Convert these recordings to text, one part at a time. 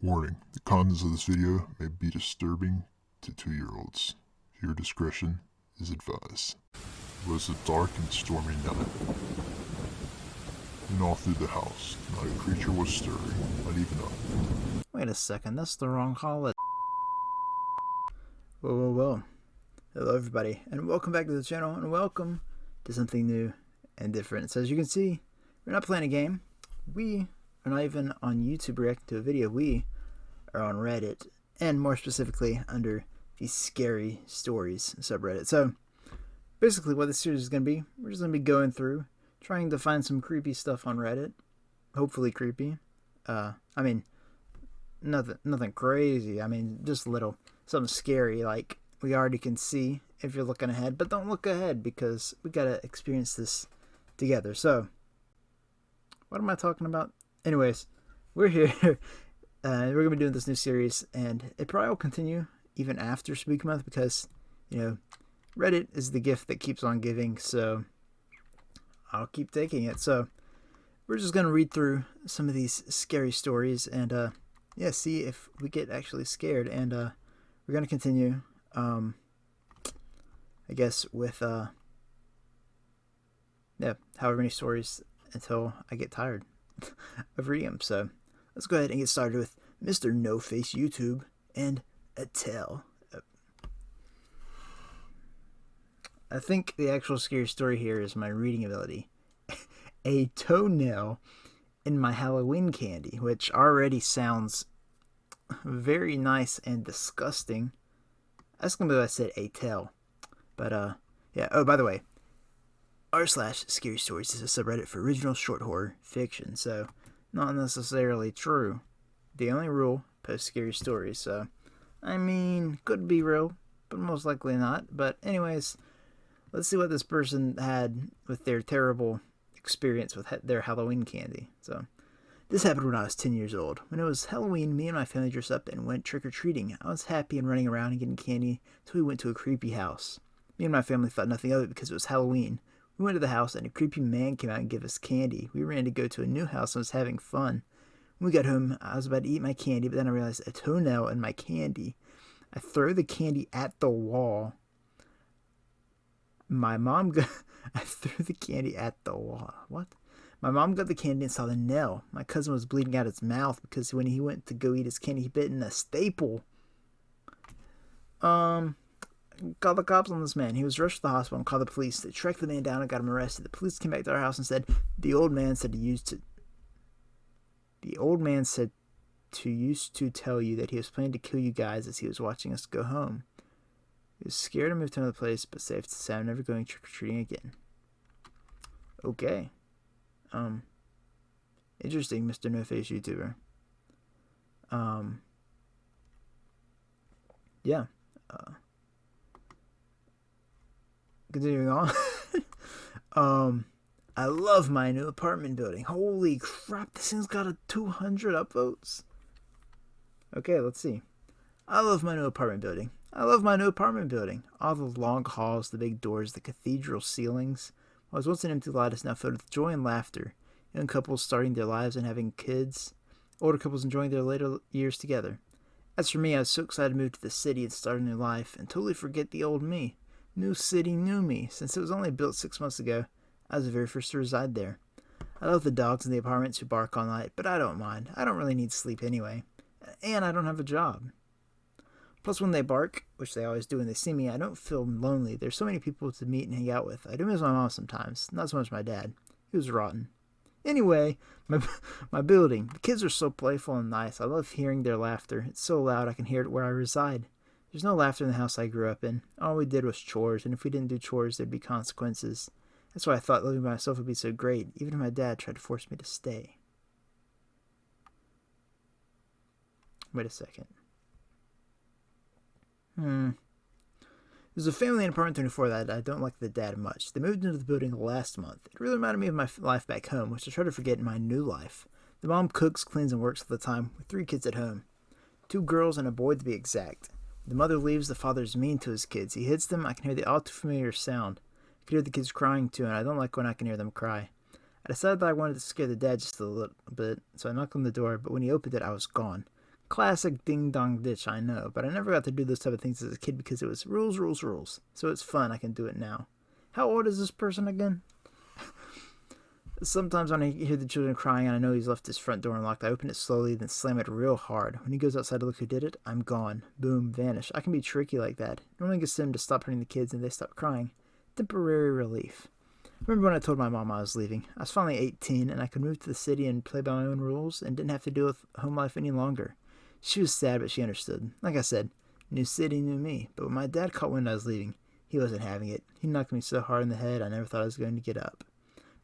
Warning, the contents of this video may be disturbing to 2-year-olds. Your discretion is advised. It was a dark and stormy night, and all through the house, not a creature was stirring, not even a... Wait a second, that's the wrong holiday. Whoa. Hello everybody, and welcome back to the channel, and welcome to something new and different. So as you can see, we're not playing a game. We are not even on YouTube reacting to a video. We are on Reddit, and more specifically under the Scary Stories subreddit. So basically what this series is going to be, we're just going to be going through, trying to find some creepy stuff on Reddit. Hopefully creepy. I mean, nothing crazy. I mean, just a little something scary, like we already can see if you're looking ahead, but don't look ahead because we gotta experience this together. So what am I talking about? Anyways, we're here. We're gonna be doing this new series, and it probably will continue even after Spooky Month because, you know, Reddit is the gift that keeps on giving, so I'll keep taking it. So we're just gonna read through some of these scary stories and yeah, see if we get actually scared. And we're gonna continue, I guess, with yeah, however many stories until I get tired of reading them. So let's go ahead and get started with Mr. No Face YouTube and a tale. I think the actual scary story here is my reading ability. A toenail in my Halloween candy, which already sounds very nice and disgusting. That's gonna be what I said, a tale. But yeah. Oh, by the way, r/scary stories is a subreddit for original short horror fiction, so not necessarily true. The only rule, post scary stories. So I mean, could be real, but most likely not. But anyways, let's see what this person had with their terrible experience with their Halloween candy. So this happened when I was 10 years old. When it was Halloween, me and my family dressed up and went trick-or-treating. I was happy and running around and getting candy until we went to a creepy house. Me and my family thought nothing of it because it was Halloween. We went to the house and a creepy man came out and gave us candy. We ran to go to a new house and was having fun. When we got home, I was about to eat my candy, but then I realized a toenail in my candy. I threw the candy at the wall. I threw the candy at the wall. What? My mom got the candy and saw the nail. My cousin was bleeding out his mouth because when he went to go eat his candy, he bit in a staple. Called the cops on this man. He was rushed to the hospital and called the police. They tracked the man down and got him arrested. The police came back to our house and said the old man said to used to tell you that he was planning to kill you guys as he was watching us go home. He was scared and moved to another place, but safe to say I'm never going trick-or-treating again. Okay. Interesting, Mr. No Face YouTuber. Yeah. Continuing on. I love my new apartment building. Holy crap, this thing's got 200 upvotes. Okay, let's see. I love my new apartment building. I love my new apartment building. All the long halls, the big doors, the cathedral ceilings. What was once an empty lot is now filled with joy and laughter. Young couples starting their lives and having kids. Older couples enjoying their later years together. As for me, I was so excited to move to the city and start a new life and totally forget the old me. New city, new me. Since it was only built 6 months ago, I was the very first to reside there. I love the dogs in the apartments who bark all night, but I don't mind. I don't really need sleep anyway. And I don't have a job. Plus, when they bark, which they always do when they see me, I don't feel lonely. There's so many people to meet and hang out with. I do miss my mom sometimes. Not so much my dad. He was rotten. Anyway, my building. The kids are so playful and nice. I love hearing their laughter. It's so loud I can hear it where I reside. There's no laughter in the house I grew up in. All we did was chores, and if we didn't do chores, there'd be consequences. That's why I thought living by myself would be so great. Even if my dad tried to force me to stay. Wait a second. There's a family in apartment 24 that I don't like the dad much. They moved into the building last month. It really reminded me of my life back home, which I try to forget in my new life. The mom cooks, cleans, and works all the time, with 3 kids at home. 2 girls and a boy to be exact. When the mother leaves, the father's mean to his kids. He hits them. I can hear the all too familiar sound. I can hear the kids crying too, and I don't like when I can hear them cry. I decided that I wanted to scare the dad just a little bit, so I knocked on the door, but when he opened it, I was gone. Classic ding-dong ditch, I know, but I never got to do those type of things as a kid because it was rules, rules, rules. So it's fun, I can do it now. How old is this person again? Sometimes when I hear the children crying and I know he's left his front door unlocked, I open it slowly, then slam it real hard. When he goes outside to look who did it, I'm gone. Boom, vanish. I can be tricky like that. It only gets them to stop hurting the kids and they stop crying. Temporary relief. Remember when I told my mom I was leaving? I was finally 18 and I could move to the city and play by my own rules and didn't have to deal with home life any longer. She was sad, but she understood. Like I said, new city, new me. But when my dad caught wind I was leaving, he wasn't having it. He knocked me so hard in the head I never thought I was going to get up.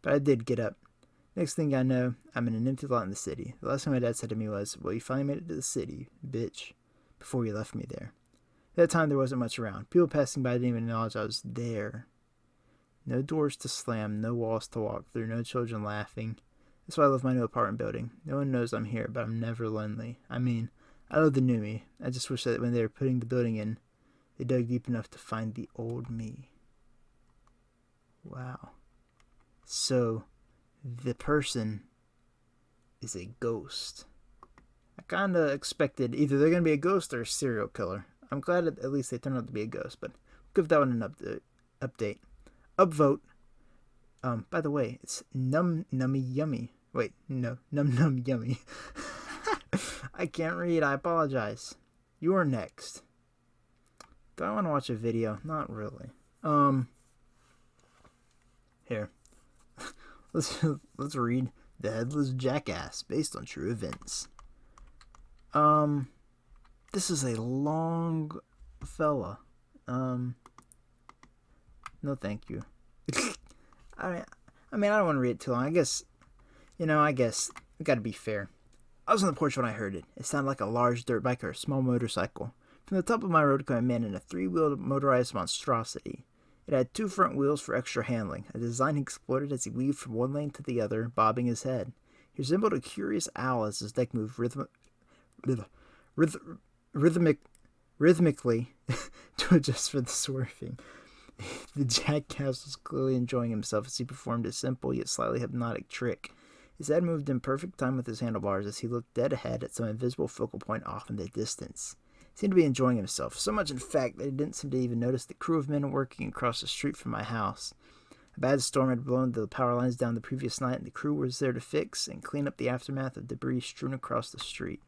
But I did get up. Next thing I know, I'm in an empty lot in the city. The last thing my dad said to me was, "Well, you finally made it to the city, bitch," before he left me there. At that time, there wasn't much around. People passing by didn't even acknowledge I was there. No doors to slam, no walls to walk through, no children laughing. That's why I love my new apartment building. No one knows I'm here, but I'm never lonely. I mean, I love the new me. I just wish that when they were putting the building in, they dug deep enough to find the old me. Wow. So, the person is a ghost. I kind of expected either they're going to be a ghost or a serial killer. I'm glad at least they turned out to be a ghost, but give that one an update. Upvote. By the way, it's nummy yummy. Wait, no, num yummy. I can't read, I apologize. You're next. Do I want to watch a video? Not really. Here. Let's read The Headless Jackass, based on true events. This is a long fella. No thank you. I mean, I don't want to read it too long. I guess we gotta be fair. I was on the porch when I heard it. It sounded like a large dirt bike or a small motorcycle. From the top of my road came a man in a 3-wheeled motorized monstrosity. It had 2 front wheels for extra handling, a design he exploited as he weaved from one lane to the other, bobbing his head. He resembled a curious owl as his neck moved rhythmically to adjust for the swerving. The jackass was clearly enjoying himself as he performed a simple yet slightly hypnotic trick. His head moved in perfect time with his handlebars as he looked dead ahead at some invisible focal point off in the distance. He seemed to be enjoying himself, so much in fact that he didn't seem to even notice the crew of men working across the street from my house. A bad storm had blown the power lines down the previous night, and the crew was there to fix and clean up the aftermath of debris strewn across the street.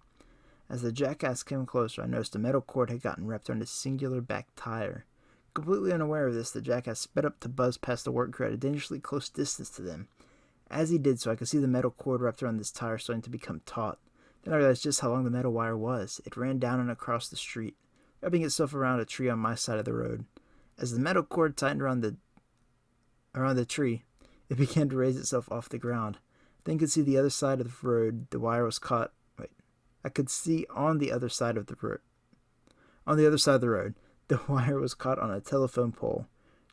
As the jackass came closer, I noticed a metal cord had gotten wrapped around his singular back tire. Completely unaware of this, the jackass sped up to buzz past the work crew at a dangerously close distance to them. As he did so, I could see the metal cord wrapped around this tire starting to become taut. Then I realized just how long the metal wire was. It ran down and across the street, wrapping itself around a tree on my side of the road. As the metal cord tightened around the tree, it began to raise itself off the ground. Then could see the other side of the road. The wire was caught. I could see on the other side of the road. On the other side of the road, the wire was caught on a telephone pole,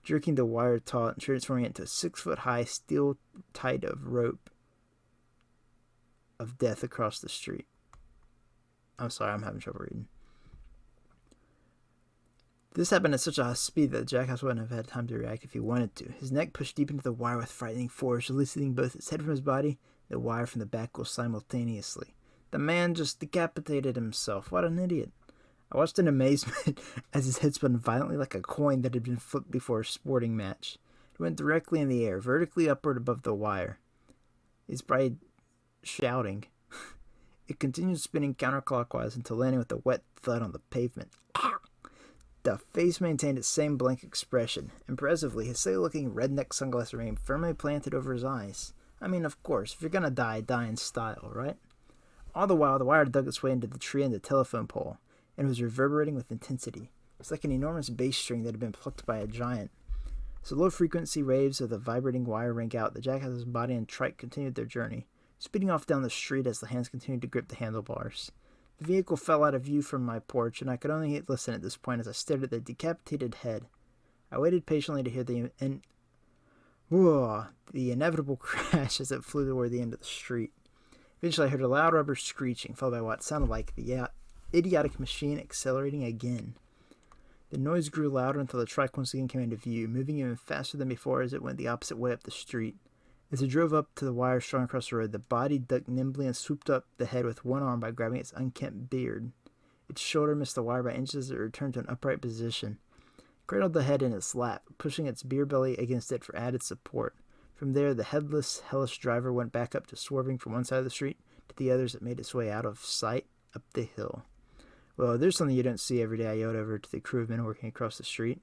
jerking the wire taut and transforming it into a 6-foot-high steel tight of rope of death across the street. I'm sorry, I'm having trouble reading. This happened at such a high speed that the jackass wouldn't have had time to react if he wanted to. His neck pushed deep into the wire with frightening force, releasing both his head from his body and the wire from the back wheel simultaneously. The man just decapitated himself. What an idiot. I watched in amazement as his head spun violently like a coin that had been flipped before a sporting match. It went directly in the air, vertically upward above the wire. He's probably shouting. It continued spinning counterclockwise until landing with a wet thud on the pavement. The face maintained its same blank expression. Impressively, his silly-looking redneck sunglasses remained firmly planted over his eyes. I mean, of course, if you're gonna die, die in style, right? All the while, the wire dug its way into the tree and the telephone pole, and was reverberating with intensity. It was like an enormous bass string that had been plucked by a giant. As the low-frequency waves of the vibrating wire rang out, the jackass's body and trike continued their journey, speeding off down the street as the hands continued to grip the handlebars. The vehicle fell out of view from my porch, and I could only listen at this point as I stared at the decapitated head. I waited patiently to hear the inevitable crash as it flew toward the end of the street. Eventually, I heard a loud rubber screeching, followed by what sounded like the idiotic machine accelerating again. The noise grew louder until the trike once again came into view, moving even faster than before as it went the opposite way up the street. As it drove up to the wire strung across the road, the body ducked nimbly and swooped up the head with one arm by grabbing its unkempt beard. Its shoulder missed the wire by inches as it returned to an upright position. It cradled the head in its lap, pushing its beer belly against it for added support. From there, the headless, hellish driver went back up to swerving from one side of the street to the other as it made its way out of sight up the hill. Well, there's something you don't see every day, I yelled over to the crew of men working across the street.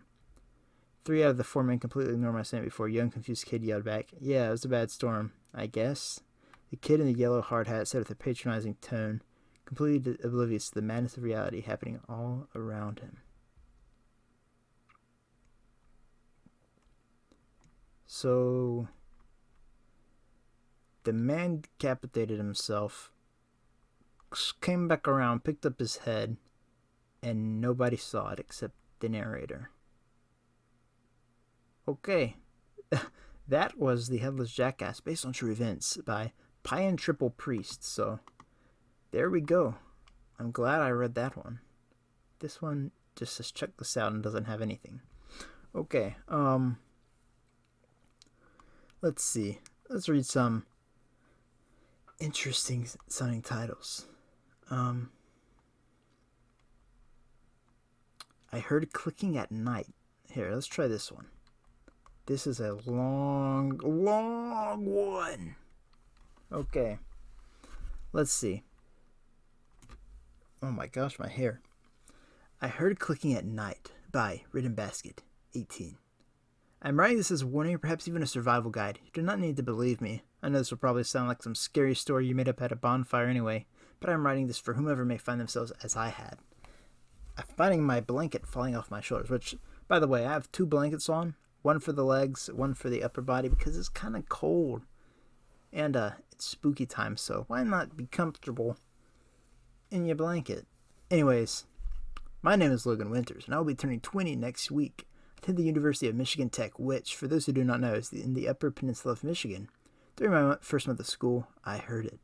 3 out of the 4 men completely ignored my statement before a young, confused kid yelled back, "Yeah, it was a bad storm, I guess." The kid in the yellow hard hat said with a patronizing tone, completely oblivious to the madness of reality happening all around him. So, the man decapitated himself, came back around, picked up his head, and nobody saw it except the narrator. Okay, that was The Headless Jackass, based on true events, by Payan Triple Priest. So, there we go. I'm glad I read that one. This one just says check this out and doesn't have anything. Okay, let's see. Let's read some interesting sounding titles. I heard clicking at night. Here, let's try this one. This is a long one. Okay. Let's see. Oh my gosh, my hair. I heard clicking at night by Ridden Basket, 18. I'm writing this as a warning or perhaps even a survival guide. You do not need to believe me. I know this will probably sound like some scary story you made up at a bonfire anyway, but I'm writing this for whomever may find themselves as I had. I'm finding my blanket falling off my shoulders, which, by the way, I have 2 blankets on. One for the legs, one for the upper body, because it's kind of cold. And it's spooky time, so why not be comfortable in your blanket? Anyways, my name is Logan Winters, and I will be turning 20 next week. I attend the University of Michigan Tech, which, for those who do not know, is in the Upper Peninsula of Michigan. During my first month of school, I heard it.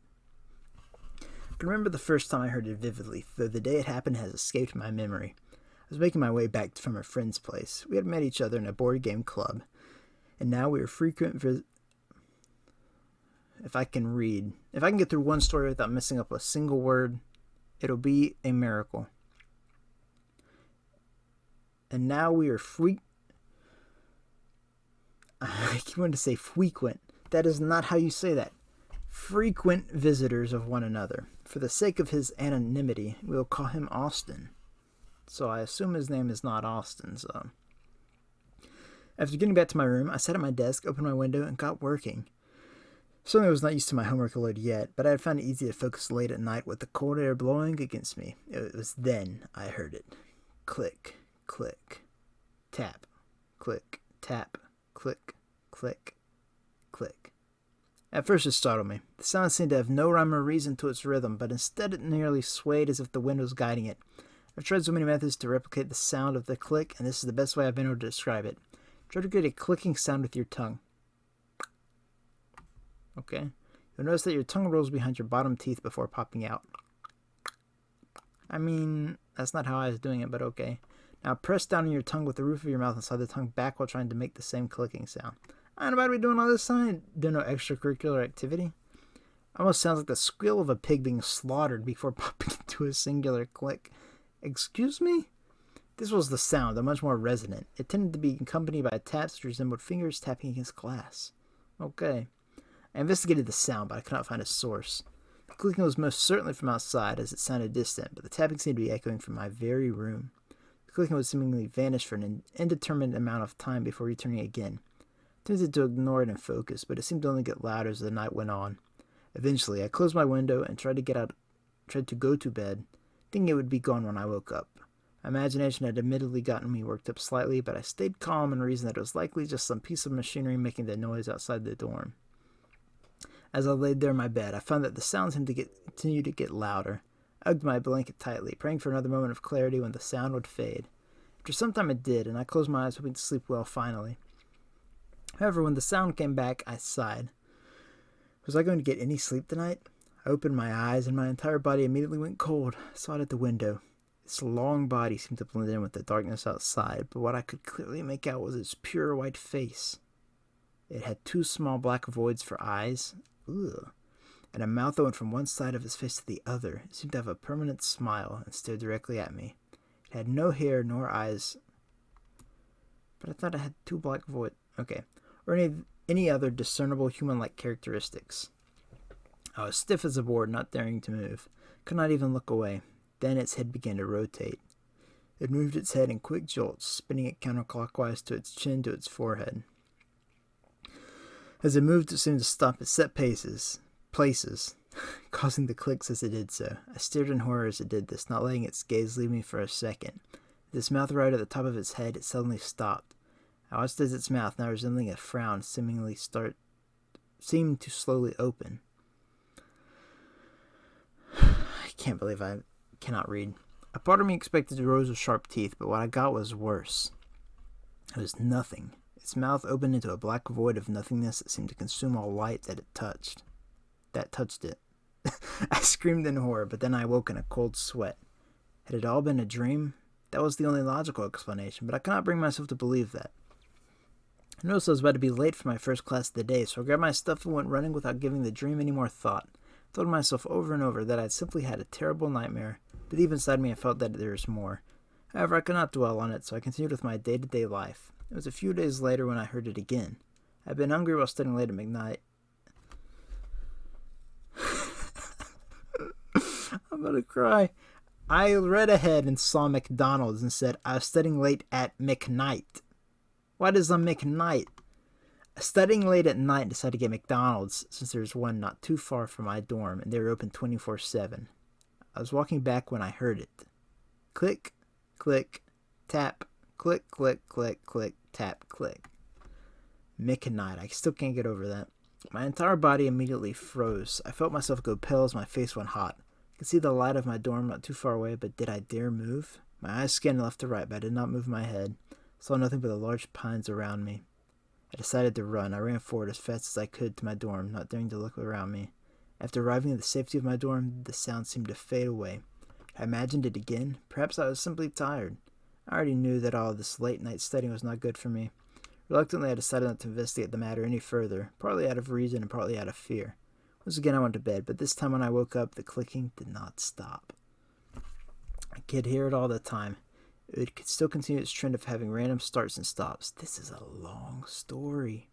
I can remember the first time I heard it vividly, though the day it happened has escaped my memory. I was making my way back from a friend's place. We had met each other in a board game club, and now we were frequent If I can get through one story without messing up a single word, it'll be a miracle. And now we are I wanted to say frequent. That is not how you say that. Frequent visitors of one another. For the sake of his anonymity, we will call him Austin. So I assume his name is not Austin, so. After getting back to my room, I sat at my desk, opened my window, and got working. Certainly I was not used to my homework load yet, but I had found it easy to focus late at night with the cold air blowing against me. It was then I heard it. Click, click, tap, click, tap, click, click, click. At first it startled me. The sound seemed to have no rhyme or reason to its rhythm, but instead it nearly swayed as if the wind was guiding it. I've tried so many methods to replicate the sound of the click, and this is the best way I've been able to describe it. Try to create a clicking sound with your tongue. Okay? You'll notice that your tongue rolls behind your bottom teeth before popping out. I mean, that's not how I was doing it, but okay. Now press down on your tongue with the roof of your mouth and slide the tongue back while trying to make the same clicking sound. I don't know about me doing all this time. Doing no extracurricular activity. Almost sounds like the squeal of a pig being slaughtered before popping into a singular click. Excuse me? This was the sound, though much more resonant. It tended to be accompanied by taps which resembled fingers tapping against glass. Okay. I investigated the sound, but I could not find a source. The clicking was most certainly from outside, as it sounded distant, but the tapping seemed to be echoing from my very room. The clicking would seemingly vanish for an indeterminate amount of time before returning again. I tempted to ignore it and focus, but it seemed to only get louder as the night went on. Eventually, I closed my window and tried to go to bed, thinking it would be gone when I woke up. My imagination had admittedly gotten me worked up slightly, but I stayed calm and reasoned that it was likely just some piece of machinery making the noise outside the dorm. As I laid there in my bed, I found that the sounds seemed to continue to get louder. I hugged my blanket tightly, praying for another moment of clarity when the sound would fade. After some time it did, and I closed my eyes hoping to sleep well finally. However, when the sound came back, I sighed. Was I going to get any sleep tonight? I opened my eyes, and my entire body immediately went cold. I saw it at the window. Its long body seemed to blend in with the darkness outside, but what I could clearly make out was its pure white face. It had two small black voids for eyes, ugh, and a mouth that went from one side of his face to the other. It seemed to have a permanent smile and stared directly at me. It had no hair nor eyes, but I thought it had two black voids. Okay, or any other discernible human-like characteristics. I was stiff as a board, not daring to move. Could not even look away. Then its head began to rotate. It moved its head in quick jolts, spinning it counterclockwise to its chin to its forehead. As it moved, it seemed to stop at set places, causing the clicks as it did so. I stared in horror as it did this, not letting its gaze leave me for a second. With its mouth right at the top of its head, it suddenly stopped. I watched as its mouth, now resembling a frown, seemed to slowly open. I can't believe I cannot read. A part of me expected rows of sharp teeth, but what I got was worse. It was nothing. Its mouth opened into a black void of nothingness that seemed to consume all light that touched it. I screamed in horror, but then I woke in a cold sweat. Had it all been a dream? That was the only logical explanation, but I cannot bring myself to believe that. I noticed I was about to be late for my first class of the day, so I grabbed my stuff and went running without giving the dream any more thought. I told myself over and over that I had simply had a terrible nightmare, but deep inside me I felt that there was more. However, I could not dwell on it, so I continued with my day-to-day life. It was a few days later when I heard it again. I had been hungry while studying late at McKnight. I'm gonna cry. I read ahead and saw McDonald's and said I was studying late at McKnight. What is a McKnight? Studying late at night, decided to get McDonald's since there's one not too far from my dorm and they were open 24/7. I was walking back when I heard it. Click, click, tap, click, click, click, click, tap, click. McKnight. I still can't get over that. My entire body immediately froze. I felt myself go pale as my face went hot. I could see the light of my dorm not too far away, but did I dare move? My eyes scanned left to right, but I did not move my head. I saw nothing but the large pines around me. I decided to run. I ran forward as fast as I could to my dorm, not daring to look around me. After arriving at the safety of my dorm, the sound seemed to fade away. I imagined it again. Perhaps I was simply tired. I already knew that all this late-night studying was not good for me. Reluctantly, I decided not to investigate the matter any further, partly out of reason and partly out of fear. Once again, I went to bed, but this time when I woke up, the clicking did not stop. I could hear it all the time. It could still continue its trend of having random starts and stops. This is a long story.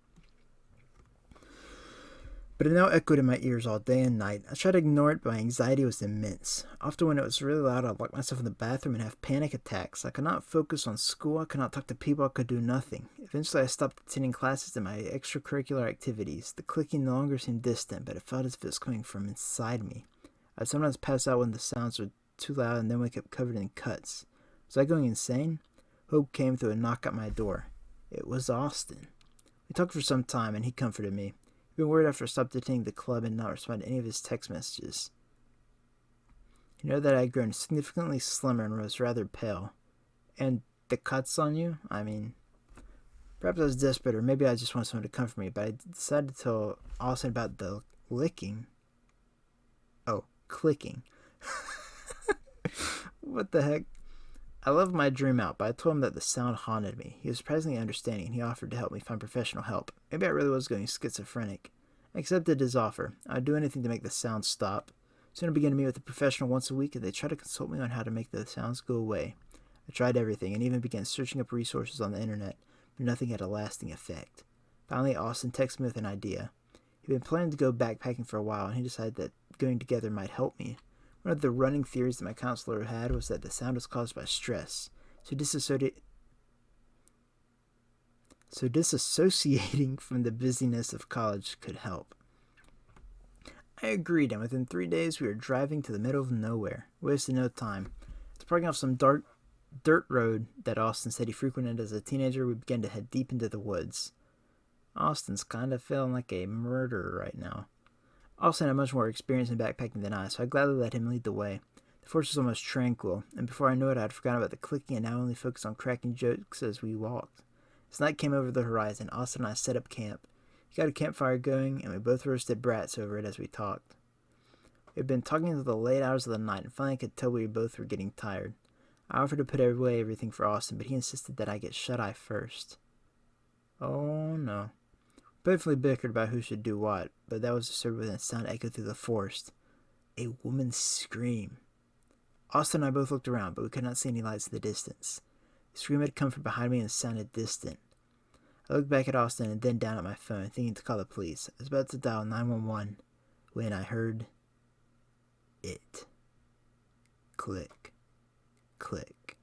But it now echoed in my ears all day and night. I tried to ignore it, but my anxiety was immense. Often when it was really loud, I'd lock myself in the bathroom and have panic attacks. I could not focus on school, I could not talk to people, I could do nothing. Eventually I stopped attending classes and my extracurricular activities. The clicking no longer seemed distant, but it felt as if it was coming from inside me. I'd sometimes pass out when the sounds were too loud and then wake up covered in cuts. Was I going insane? Hope came through a knock at my door. It was Austin. We talked for some time and he comforted me. He'd been worried after I stopped attending the club and not responded to any of his text messages. He noted that I had grown significantly slimmer and was rather pale. And the cuts on you? I mean, perhaps I was desperate or maybe I just wanted someone to comfort me, but I decided to tell Austin about the clicking. What the heck? I loved my dream out, but I told him that the sound haunted me. He was surprisingly understanding, and he offered to help me find professional help. Maybe I really was going schizophrenic. I accepted his offer. I would do anything to make the sound stop. Soon I began to meet with a professional once a week, and they tried to consult me on how to make the sounds go away. I tried everything, and even began searching up resources on the internet, but nothing had a lasting effect. Finally, Austin texted me with an idea. He'd been planning to go backpacking for a while, and he decided that going together might help me. One of the running theories that my counselor had was that the sound was caused by stress, so disassociating from the busyness of college could help. I agreed, and within 3 days we were driving to the middle of nowhere. We wasted no time. After parking off some dirt road that Austin said he frequented as a teenager, we began to head deep into the woods. Austin's kind of feeling like a murderer right now. Austin had much more experience in backpacking than I, so I gladly let him lead the way. The forest was almost tranquil, and before I knew it, I had forgotten about the clicking and now only focused on cracking jokes as we walked. As night came over the horizon, Austin and I set up camp. He got a campfire going, and we both roasted brats over it as we talked. We had been talking until the late hours of the night, and finally I could tell we both were getting tired. I offered to put away everything for Austin, but he insisted that I get shut-eye first. Oh no. Briefly bickered about who should do what, but that was disturbed when a sound echoed through the forest. A woman's scream. Austin and I both looked around, but we could not see any lights in the distance. The scream had come from behind me and sounded distant. I looked back at Austin and then down at my phone, thinking to call the police. I was about to dial 911 when I heard it. Click. Click.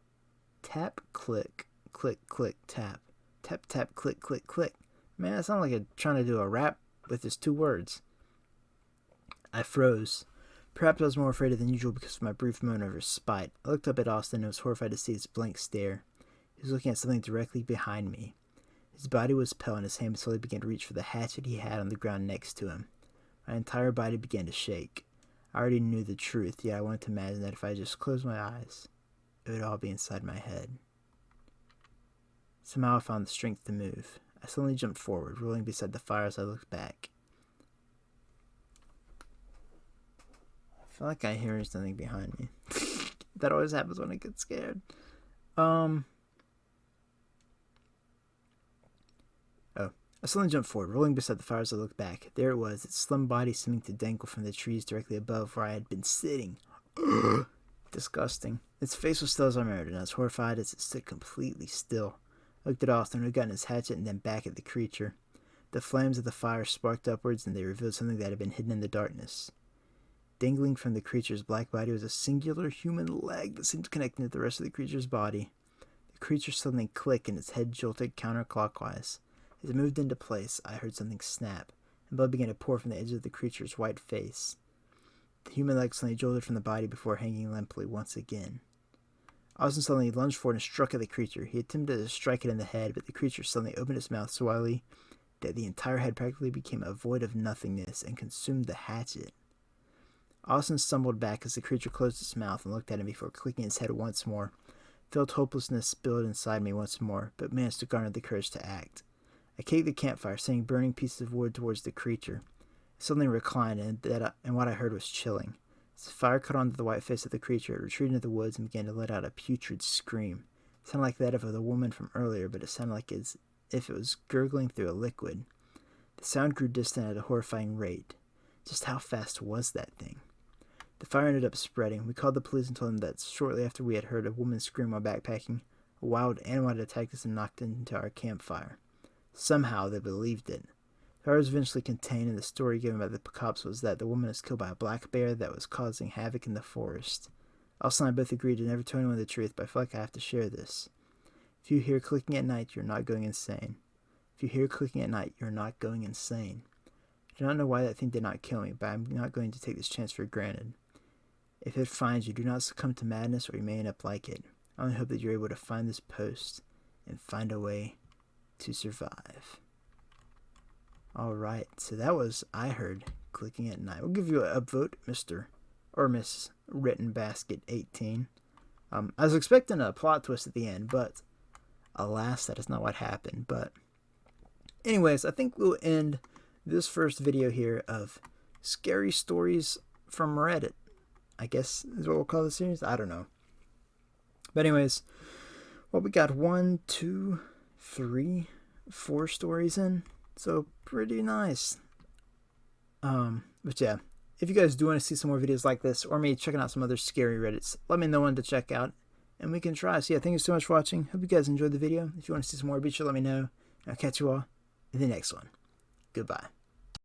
Tap, click, click, click, tap. Tap, tap, click, click, click. Man, that sounded like I'm trying to do a rap with just 2 words. I froze. Perhaps I was more afraid than usual because of my brief moment of spite. I looked up at Austin and was horrified to see his blank stare. He was looking at something directly behind me. His body was pale and his hand slowly began to reach for the hatchet he had on the ground next to him. My entire body began to shake. I already knew the truth, yet I wanted to imagine that if I just closed my eyes, it would all be inside my head. Somehow I found the strength to move. I suddenly jumped forward, rolling beside the fire as I looked back. I feel like I hear something behind me. That always happens when I get scared. I suddenly jumped forward, rolling beside the fire as I looked back. There it was, its slim body seeming to dangle from the trees directly above where I had been sitting. Disgusting. Its face was still as I remembered, and I was horrified as it stood completely still. I looked at Austin, who had gotten his hatchet, and then back at the creature. The flames of the fire sparked upwards, and they revealed something that had been hidden in the darkness. Dangling from the creature's black body was a singular human leg that seemed connected to the rest of the creature's body. The creature suddenly clicked, and its head jolted counterclockwise. As it moved into place, I heard something snap, and blood began to pour from the edge of the creature's white face. The human leg suddenly jolted from the body before hanging limply once again. Austin suddenly lunged forward and struck at the creature. He attempted to strike it in the head, but the creature suddenly opened its mouth so widely that the entire head practically became a void of nothingness and consumed the hatchet. Austin stumbled back as the creature closed its mouth and looked at him before clicking its head once more. Felt hopelessness build inside me once more, but managed to garner the courage to act. I kicked the campfire, sending burning pieces of wood towards the creature. It suddenly reclined, and what I heard was chilling. As the fire caught onto the white face of the creature, it retreated into the woods and began to let out a putrid scream. It sounded like that of the woman from earlier, but it sounded like as if it was gurgling through a liquid. The sound grew distant at a horrifying rate. Just how fast was that thing? The fire ended up spreading. We called the police and told them that shortly after we had heard a woman scream while backpacking, a wild animal had attacked us and knocked into our campfire. Somehow they believed it. The fire was eventually contained, and the story given by the cops was that the woman was killed by a black bear that was causing havoc in the forest. Austin and I both agreed to never tell anyone the truth, but I feel like I have to share this. If you hear clicking at night, you're not going insane. If you hear clicking at night, you're not going insane. I do not know why that thing did not kill me, but I'm not going to take this chance for granted. If it finds you, do not succumb to madness or you may end up like it. I only hope that you're able to find this post and find a way to survive. Alright, so that was I Heard Clicking at Night. We'll give you a vote, Mr. or Miss Written Basket 18. I was expecting a plot twist at the end, but alas, that is not what happened. But anyways, I think we'll end this first video here of scary stories from Reddit. I guess is what we'll call the series. I don't know. But anyways, well, we got 1, 2, 3, 4 stories in. So pretty nice. But yeah, if you guys do want to see some more videos like this, or me checking out some other scary Reddits, let me know one to check out, and we can try. So yeah, thank you so much for watching. Hope you guys enjoyed the video. If you want to see some more, be sure to let me know. And I'll catch you all in the next one. Goodbye.